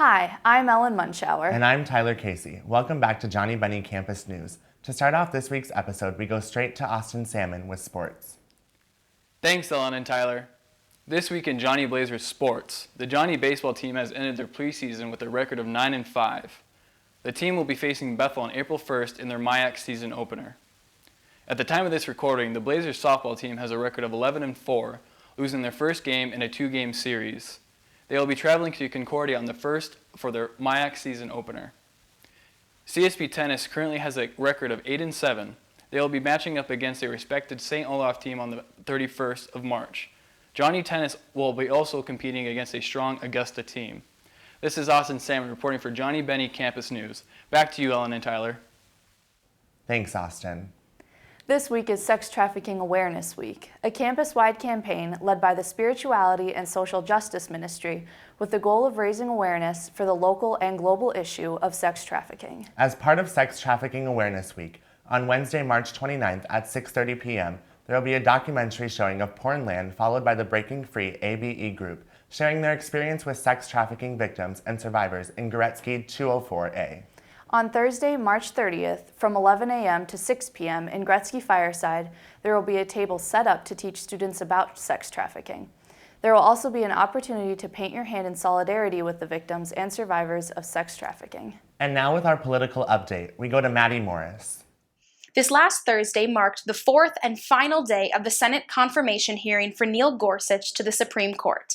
Hi, I'm Ellen Munschauer. And I'm Tyler Casey. Welcome back to Johnnie Bennie Campus News. To start off this week's episode, we go straight to Austin Salmon with sports. Thanks, Ellen and Tyler. This week in Johnnie Blazers sports, the Johnnie baseball team has ended their preseason with a record of 9-5. The team will be facing Bethel on April 1st in their MIAC season opener. At the time of this recording, the Blazers softball team has a record of 11-4, losing their first game in a 2-game series. They will be traveling to Concordia on the 1st for their MIAC season opener. CSB tennis currently has a record of 8-7. They will be matching up against a respected St. Olaf team on the 31st of March. Johnnie tennis will be also competing against a strong Augusta team. This is Austin Salmon reporting for Johnnie Bennie Campus News. Back to you, Ellen and Tyler. Thanks, Austin. This week is Sex Trafficking Awareness Week, a campus-wide campaign led by the Spirituality and Social Justice Ministry with the goal of raising awareness for the local and global issue of sex trafficking. As part of Sex Trafficking Awareness Week, on Wednesday, March 29th at 6:30 p.m., there will be a documentary showing of Pornland followed by the Breaking Free ABE group, sharing their experience with sex trafficking victims and survivors in Gretzky 204A. On Thursday, March 30th, from 11 a.m. to 6 p.m. in Gretzky Fireside, there will be a table set up to teach students about sex trafficking. There will also be an opportunity to paint your hand in solidarity with the victims and survivors of sex trafficking. And now with our political update, we go to Maddie Morris. This last Thursday marked the fourth and final day of the Senate confirmation hearing for Neil Gorsuch to the Supreme Court.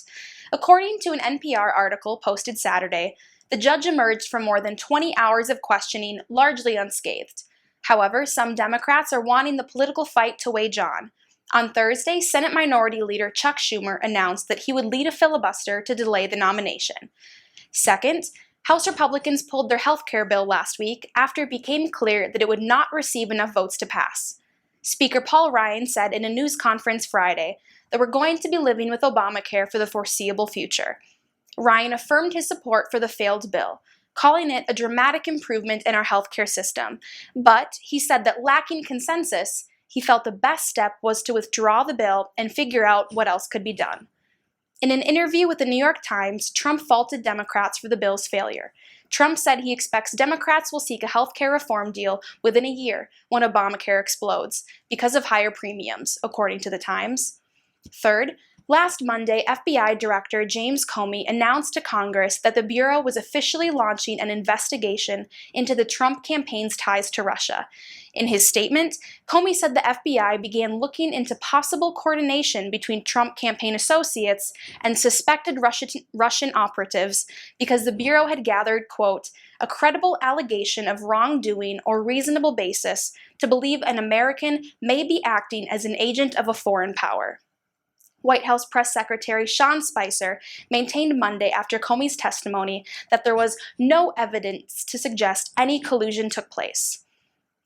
According to an NPR article posted Saturday, the judge emerged from more than 20 hours of questioning largely unscathed. However, some Democrats are wanting the political fight to wage on. On Thursday, Senate Minority Leader Chuck Schumer announced that he would lead a filibuster to delay the nomination. Second, House Republicans pulled their health care bill last week after it became clear that it would not receive enough votes to pass. Speaker Paul Ryan said in a news conference Friday that we're going to be living with Obamacare for the foreseeable future. Ryan affirmed his support for the failed bill, calling it a dramatic improvement in our healthcare system. But he said that lacking consensus, he felt the best step was to withdraw the bill and figure out what else could be done. In an interview with the New York Times, Trump faulted Democrats for the bill's failure. Trump said he expects Democrats will seek a healthcare reform deal within a year when Obamacare explodes because of higher premiums, according to the Times. Third, last Monday, FBI Director James Comey announced to Congress that the Bureau was officially launching an investigation into the Trump campaign's ties to Russia. In his statement, Comey said the FBI began looking into possible coordination between Trump campaign associates and suspected Russian operatives because the Bureau had gathered, quote, a credible allegation of wrongdoing or reasonable basis to believe an American may be acting as an agent of a foreign power. White House Press Secretary Sean Spicer maintained Monday after Comey's testimony that there was no evidence to suggest any collusion took place.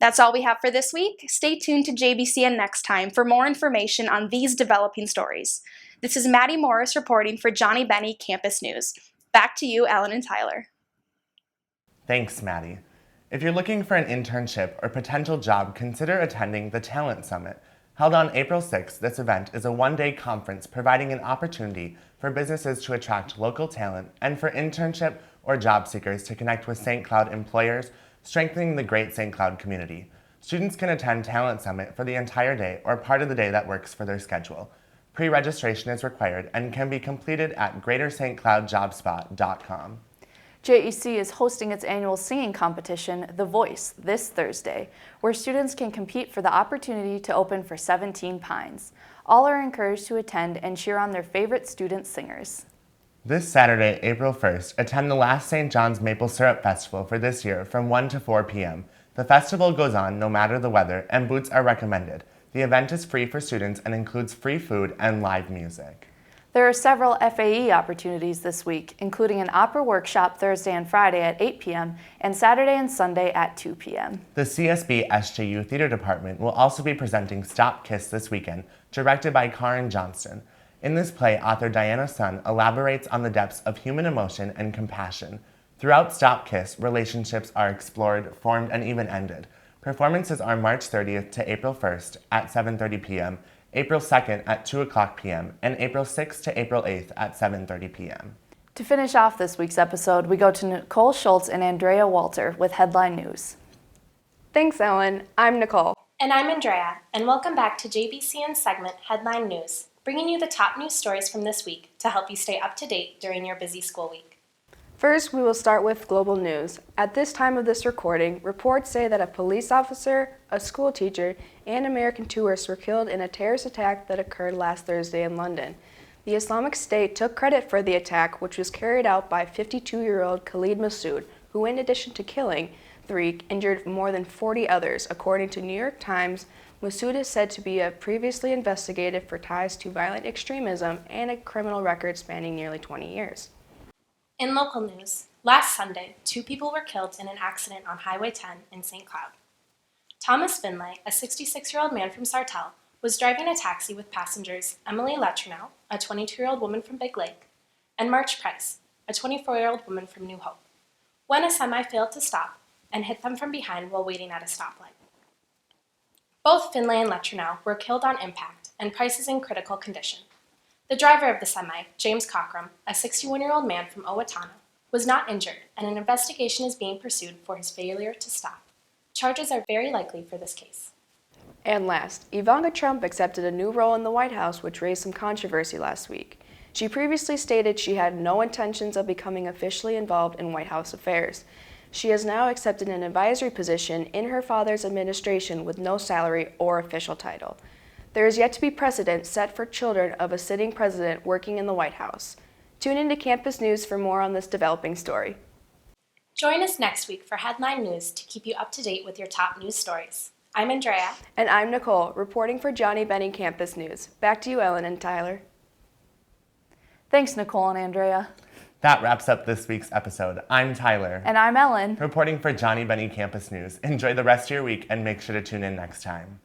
That's all we have for this week. Stay tuned to JBCN next time for more information on these developing stories. This is Maddie Morris reporting for Johnnie Bennie Campus News. Back to you, Ellen and Tyler. Thanks, Maddie. If you're looking for an internship or potential job, consider attending the Talent Summit. Held on April 6th, this event is a one-day conference providing an opportunity for businesses to attract local talent and for internship or job seekers to connect with St. Cloud employers, strengthening the great St. Cloud community. Students can attend Talent Summit for the entire day or part of the day that works for their schedule. Pre-registration is required and can be completed at greaterstcloudjobspot.com. JEC is hosting its annual singing competition, The Voice, this Thursday, where students can compete for the opportunity to open for 17 Pines. All are encouraged to attend and cheer on their favorite student singers. This Saturday, April 1st, attend the last St. John's Maple Syrup Festival for this year from 1 to 4 p.m. The festival goes on no matter the weather, and boots are recommended. The event is free for students and includes free food and live music. There are several FAE opportunities this week, including an opera workshop Thursday and Friday at 8 p.m. and Saturday and Sunday at 2 p.m. The CSB-SJU Theater Department will also be presenting Stop Kiss this weekend, directed by Karen Johnston. In this play, author Diana Sun elaborates on the depths of human emotion and compassion. Throughout Stop Kiss, relationships are explored, formed, and even ended. Performances are March 30th to April 1st at 7:30 p.m., April 2nd at 2 o'clock p.m., and April 6th to April 8th at 7:30 p.m. To finish off this week's episode, we go to Nicole Schultz and Andrea Walter with Headline News. Thanks, Ellen. I'm Nicole. And I'm Andrea, and welcome back to JBCN's segment Headline News, bringing you the top news stories from this week to help you stay up to date during your busy school week. First, we will start with global news. At this time of this recording, reports say that a police officer, a school teacher, and American tourists were killed in a terrorist attack that occurred last Thursday in London. The Islamic State took credit for the attack, which was carried out by 52-year-old Khalid Massoud, who, in addition to killing 3, injured more than 40 others. According to New York Times, Massoud is said to be previously investigated for ties to violent extremism and a criminal record spanning nearly 20 years. In local news, last Sunday, 2 people were killed in an accident on Highway 10 in St. Cloud. Thomas Finlay, a 66-year-old man from Sartell, was driving a taxi with passengers Emily Letourneau, a 22-year-old woman from Big Lake, and March Price, a 24-year-old woman from New Hope, when a semi failed to stop and hit them from behind while waiting at a stoplight. Both Finlay and Letourneau were killed on impact, and Price is in critical condition. The driver of the semi, James Cockrum, a 61-year-old man from Owatonna, was not injured, and an investigation is being pursued for his failure to stop. Charges are very likely for this case. And last, Ivanka Trump accepted a new role in the White House, which raised some controversy last week. She previously stated she had no intentions of becoming officially involved in White House affairs. She has now accepted an advisory position in her father's administration with no salary or official title. There is yet to be precedent set for children of a sitting president working in the White House. Tune into Campus News for more on this developing story. Join us next week for Headline News to keep you up to date with your top news stories. I'm Andrea. And I'm Nicole, reporting for Johnnie Bennie Campus News. Back to you, Ellen and Tyler. Thanks, Nicole and Andrea. That wraps up this week's episode. I'm Tyler. And I'm Ellen. Reporting for Johnnie Bennie Campus News. Enjoy the rest of your week and make sure to tune in next time.